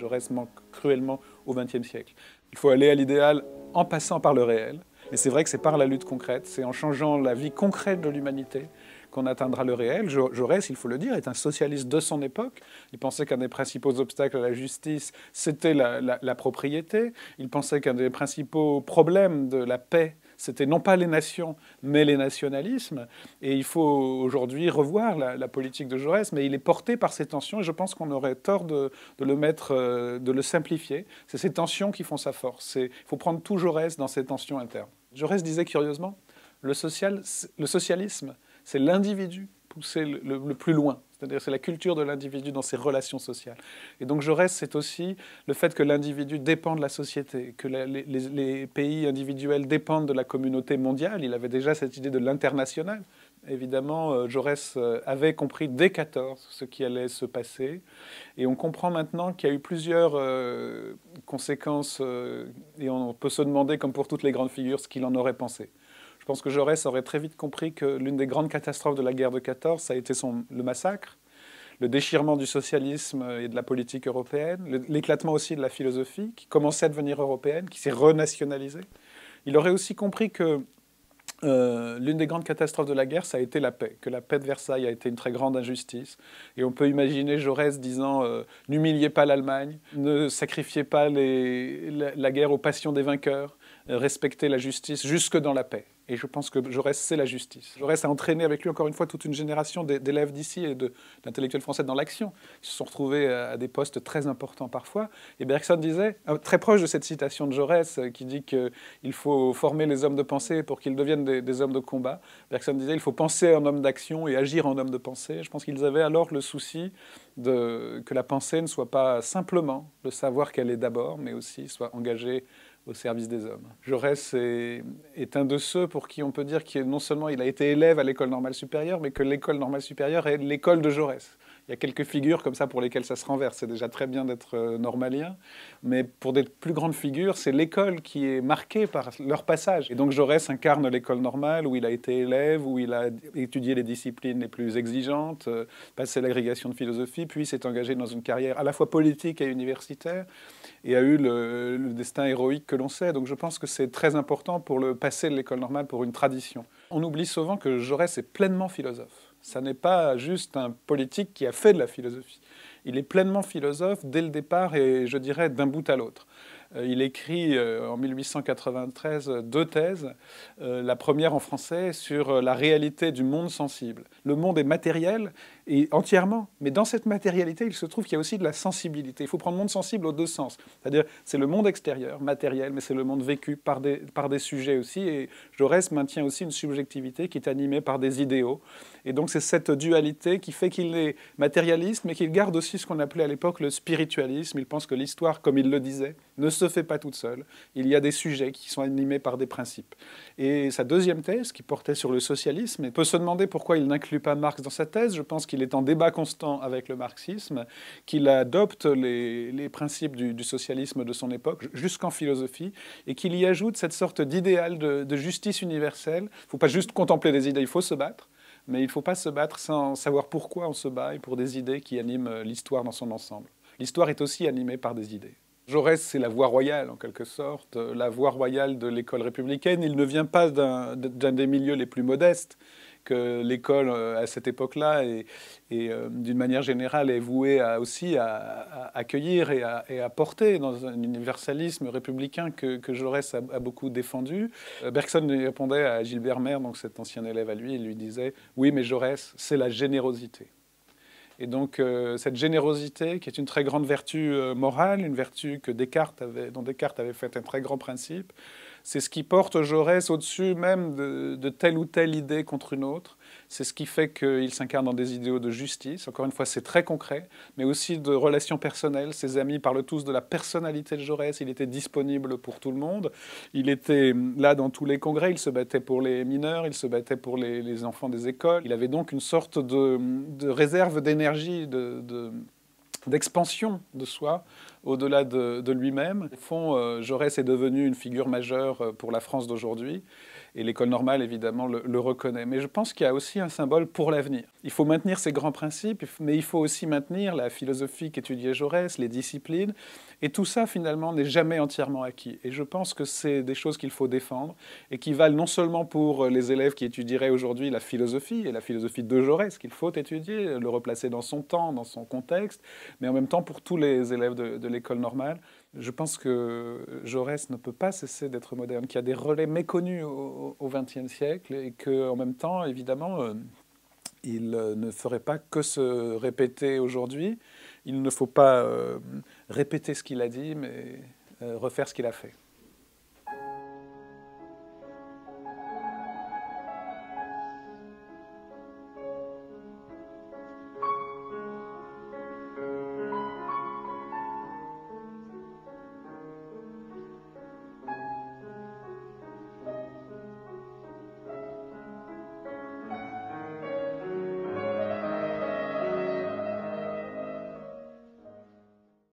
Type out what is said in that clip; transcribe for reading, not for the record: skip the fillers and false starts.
Jaurès manque cruellement au XXe siècle. Il faut aller à l'idéal en passant par le réel. Mais c'est vrai que c'est par la lutte concrète, c'est en changeant la vie concrète de l'humanité qu'on atteindra le réel. Jaurès, il faut le dire, est un socialiste de son époque. Il pensait qu'un des principaux obstacles à la justice, c'était la propriété. Il pensait qu'un des principaux problèmes de la paix, c'était non pas les nations, mais les nationalismes. Et il faut aujourd'hui revoir la politique de Jaurès, mais il est porté par ces tensions, et je pense qu'on aurait tort de le simplifier. C'est ces tensions qui font sa force. Il faut prendre tout Jaurès dans ces tensions internes. Jaurès disait curieusement, le socialisme, c'est l'individu poussé le plus loin. C'est-à-dire c'est la culture de l'individu dans ses relations sociales. Et donc Jaurès, c'est aussi le fait que l'individu dépend de la société, que les pays individuels dépendent de la communauté mondiale. Il avait déjà cette idée de l'international. Évidemment, Jaurès avait compris dès 14 ce qui allait se passer. Et on comprend maintenant qu'il y a eu plusieurs conséquences, et on peut se demander, comme pour toutes les grandes figures, ce qu'il en aurait pensé. Je pense que Jaurès aurait très vite compris que l'une des grandes catastrophes de la guerre de 14, ça a été le massacre, le déchirement du socialisme et de la politique européenne, l'éclatement aussi de la philosophie, qui commençait à devenir européenne, qui s'est renationalisée. Il aurait aussi compris que l'une des grandes catastrophes de la guerre, ça a été la paix, que la paix de Versailles a été une très grande injustice. Et on peut imaginer Jaurès disant n'humiliez pas l'Allemagne, ne sacrifiez pas la guerre aux passions des vainqueurs, respectez la justice jusque dans la paix. Et je pense que Jaurès, c'est la justice. Jaurès a entraîné avec lui, encore une fois, toute une génération d'élèves d'ici et d'intellectuels français dans l'action. Ils se sont retrouvés à des postes très importants parfois. Et Bergson disait, très proche de cette citation de Jaurès, qui dit qu'il faut former les hommes de pensée pour qu'ils deviennent des hommes de combat. Bergson disait, il faut penser en homme d'action et agir en homme de pensée. Je pense qu'ils avaient alors le souci que la pensée ne soit pas simplement le savoir qu'elle est d'abord, mais aussi soit engagée au service des hommes. Jaurès est un de ceux pour qui on peut dire qu'il non seulement il a été élève à l'école normale supérieure, mais que l'école normale supérieure est l'école de Jaurès. Il y a quelques figures comme ça pour lesquelles ça se renverse. C'est déjà très bien d'être normalien, mais pour des plus grandes figures, c'est l'école qui est marquée par leur passage. Et donc Jaurès incarne l'école normale où il a été élève, où il a étudié les disciplines les plus exigeantes, passé l'agrégation de philosophie, puis s'est engagé dans une carrière à la fois politique et universitaire, et a eu le destin héroïque que l'on sait. Donc je pense que c'est très important pour le passé de l'école normale, pour une tradition. On oublie souvent que Jaurès est pleinement philosophe. Ça n'est pas juste un politique qui a fait de la philosophie. Il est pleinement philosophe dès le départ et je dirais d'un bout à l'autre. Il écrit en 1893 deux thèses. La première en français sur la réalité du monde sensible. Le monde est matériel et entièrement, mais dans cette matérialité, il se trouve qu'il y a aussi de la sensibilité. Il faut prendre le monde sensible aux deux sens. C'est-à-dire, c'est le monde extérieur, matériel, mais c'est le monde vécu par des sujets aussi. Et Jaurès maintient aussi une subjectivité qui est animée par des idéaux. Et donc c'est cette dualité qui fait qu'il est matérialiste, mais qu'il garde aussi ce qu'on appelait à l'époque le spiritualisme. Il pense que l'histoire, comme il le disait, ne se fait pas toute seule. Il y a des sujets qui sont animés par des principes. Et sa deuxième thèse, qui portait sur le socialisme, on peut se demander pourquoi il n'inclut pas Marx dans sa thèse. Je pense qu'il est en débat constant avec le marxisme, qu'il adopte les principes du socialisme de son époque, jusqu'en philosophie, et qu'il y ajoute cette sorte d'idéal de justice universelle. Il ne faut pas juste contempler des idées, il faut se battre. Mais il ne faut pas se battre sans savoir pourquoi on se bat et pour des idées qui animent l'histoire dans son ensemble. L'histoire est aussi animée par des idées. Jaurès, c'est la voie royale, en quelque sorte, la voie royale de l'école républicaine. Il ne vient pas d'un des milieux les plus modestes que l'école, à cette époque-là, et d'une manière générale, est vouée aussi à accueillir et à porter dans un universalisme républicain que Jaurès a beaucoup défendu. Bergson répondait à Gilbert Merle, donc cet ancien élève à lui, il lui disait « Oui, mais Jaurès, c'est la générosité ». Et donc cette générosité, qui est une très grande vertu morale, une vertu dont Descartes avait fait un très grand principe, c'est ce qui porte Jaurès au-dessus même de telle ou telle idée contre une autre. C'est ce qui fait qu'il s'incarne dans des idéaux de justice. Encore une fois, c'est très concret, mais aussi de relations personnelles. Ses amis parlent tous de la personnalité de Jaurès. Il était disponible pour tout le monde. Il était là dans tous les congrès. Il se battait pour les mineurs, il se battait pour les enfants des écoles. Il avait donc une sorte de réserve d'énergie, d'expansion de soi au-delà de lui-même. Au fond, Jaurès est devenu une figure majeure pour la France d'aujourd'hui. Et l'école normale, évidemment, le reconnaît. Mais je pense qu'il y a aussi un symbole pour l'avenir. Il faut maintenir ces grands principes, mais il faut aussi maintenir la philosophie qu'étudiait Jaurès, les disciplines. Et tout ça, finalement, n'est jamais entièrement acquis. Et je pense que c'est des choses qu'il faut défendre et qui valent non seulement pour les élèves qui étudieraient aujourd'hui la philosophie, et la philosophie de Jaurès qu'il faut étudier, le replacer dans son temps, dans son contexte, mais en même temps pour tous les élèves de l'école normale. Je pense que Jaurès ne peut pas cesser d'être moderne, qu'il y a des relais méconnus au XXe siècle et qu'en même temps, évidemment, il ne ferait pas que se répéter aujourd'hui. Il ne faut pas répéter ce qu'il a dit, mais refaire ce qu'il a fait.